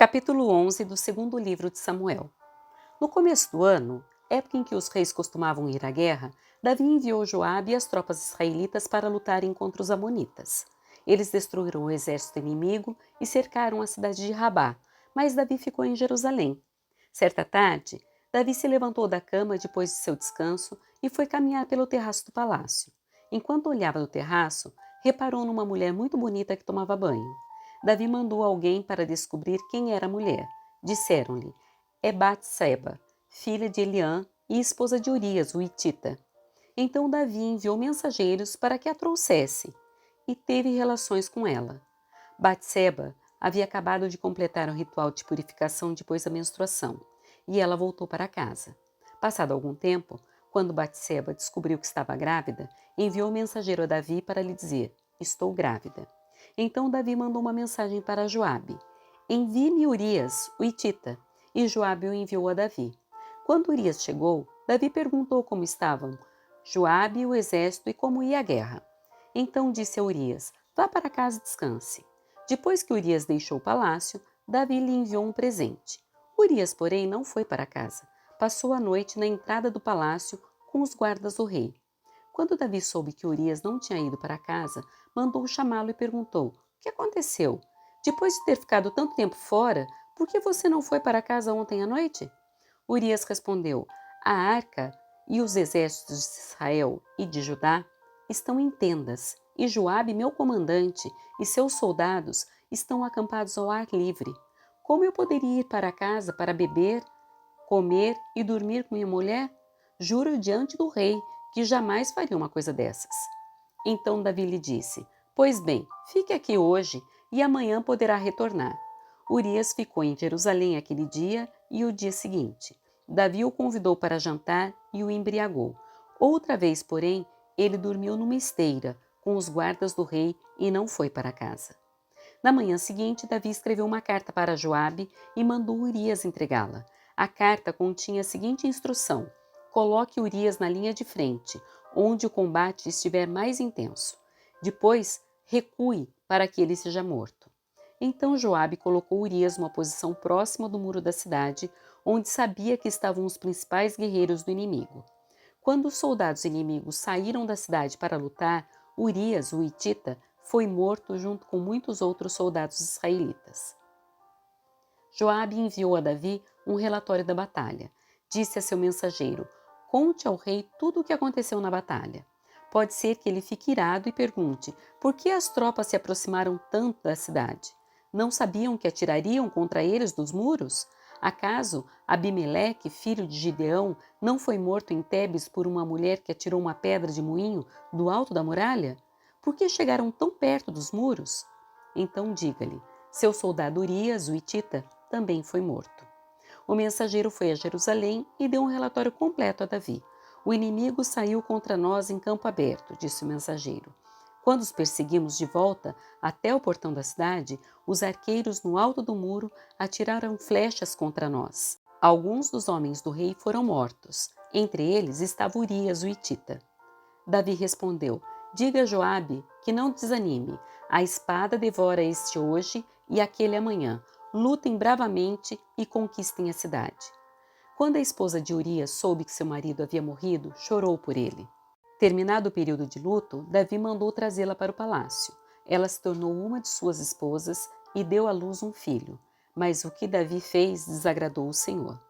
Capítulo 11 do segundo livro de Samuel. No começo do ano, época em que os reis costumavam ir à guerra, Davi enviou Joabe e as tropas israelitas para lutarem contra os amonitas. Eles destruíram o exército inimigo e cercaram a cidade de Rabá, mas Davi ficou em Jerusalém. Certa tarde, Davi se levantou da cama depois de seu descanso e foi caminhar pelo terraço do palácio. Enquanto olhava do terraço, reparou numa mulher muito bonita que tomava banho. Davi mandou alguém para descobrir quem era a mulher. Disseram-lhe: é Batseba, filha de Eliã e esposa de Urias, o hitita. Então Davi enviou mensageiros para que a trouxesse e teve relações com ela. Batseba havia acabado de completar o ritual de purificação depois da menstruação, e ela voltou para casa. Passado algum tempo, quando Batseba descobriu que estava grávida, enviou um mensageiro a Davi para lhe dizer: estou grávida. Então Davi mandou uma mensagem para Joabe: envie-me Urias, o hitita. E Joabe o enviou a Davi. Quando Urias chegou, Davi perguntou como estavam Joabe e o exército e como ia a guerra. Então disse a Urias: vá para casa e descanse. Depois que Urias deixou o palácio, Davi lhe enviou um presente. Urias, porém, não foi para casa. Passou a noite na entrada do palácio com os guardas do rei. Quando Davi soube que Urias não tinha ido para casa, mandou chamá-lo e perguntou: o que aconteceu? Depois de ter ficado tanto tempo fora, por que você não foi para casa ontem à noite? Urias respondeu: a arca e os exércitos de Israel e de Judá estão em tendas, e Joabe, meu comandante, e seus soldados estão acampados ao ar livre. Como eu poderia ir para casa para beber, comer e dormir com minha mulher? Juro diante do rei que jamais faria uma coisa dessas. Então Davi lhe disse: pois bem, fique aqui hoje e amanhã poderá retornar. Urias ficou em Jerusalém aquele dia e o dia seguinte. Davi o convidou para jantar e o embriagou. Outra vez, porém, ele dormiu numa esteira com os guardas do rei e não foi para casa. Na manhã seguinte, Davi escreveu uma carta para Joabe e mandou Urias entregá-la. A carta continha a seguinte instrução: coloque Urias na linha de frente, onde o combate estiver mais intenso. Depois, recue para que ele seja morto. Então Joabe colocou Urias numa posição próxima do muro da cidade, onde sabia que estavam os principais guerreiros do inimigo. Quando os soldados inimigos saíram da cidade para lutar, Urias, o hitita, foi morto junto com muitos outros soldados israelitas. Joabe enviou a Davi um relatório da batalha. Disse a seu mensageiro: conte ao rei tudo o que aconteceu na batalha. Pode ser que ele fique irado e pergunte: por que as tropas se aproximaram tanto da cidade? Não sabiam que atirariam contra eles dos muros? Acaso Abimeleque, filho de Gideão, não foi morto em Tebes por uma mulher que atirou uma pedra de moinho do alto da muralha? Por que chegaram tão perto dos muros? Então diga-lhe: seu soldado Urias, o hitita, também foi morto. O mensageiro foi a Jerusalém e deu um relatório completo a Davi. O inimigo saiu contra nós em campo aberto, disse o mensageiro. Quando os perseguimos de volta até o portão da cidade, os arqueiros no alto do muro atiraram flechas contra nós. Alguns dos homens do rei foram mortos. Entre eles estava Urias, o hitita. Davi respondeu: diga a Joabe que não desanime. A espada devora este hoje e aquele amanhã. Lutem bravamente e conquistem a cidade. Quando a esposa de Urias soube que seu marido havia morrido, chorou por ele. Terminado o período de luto, Davi mandou trazê-la para o palácio. Ela se tornou uma de suas esposas e deu à luz um filho. Mas o que Davi fez desagradou o Senhor.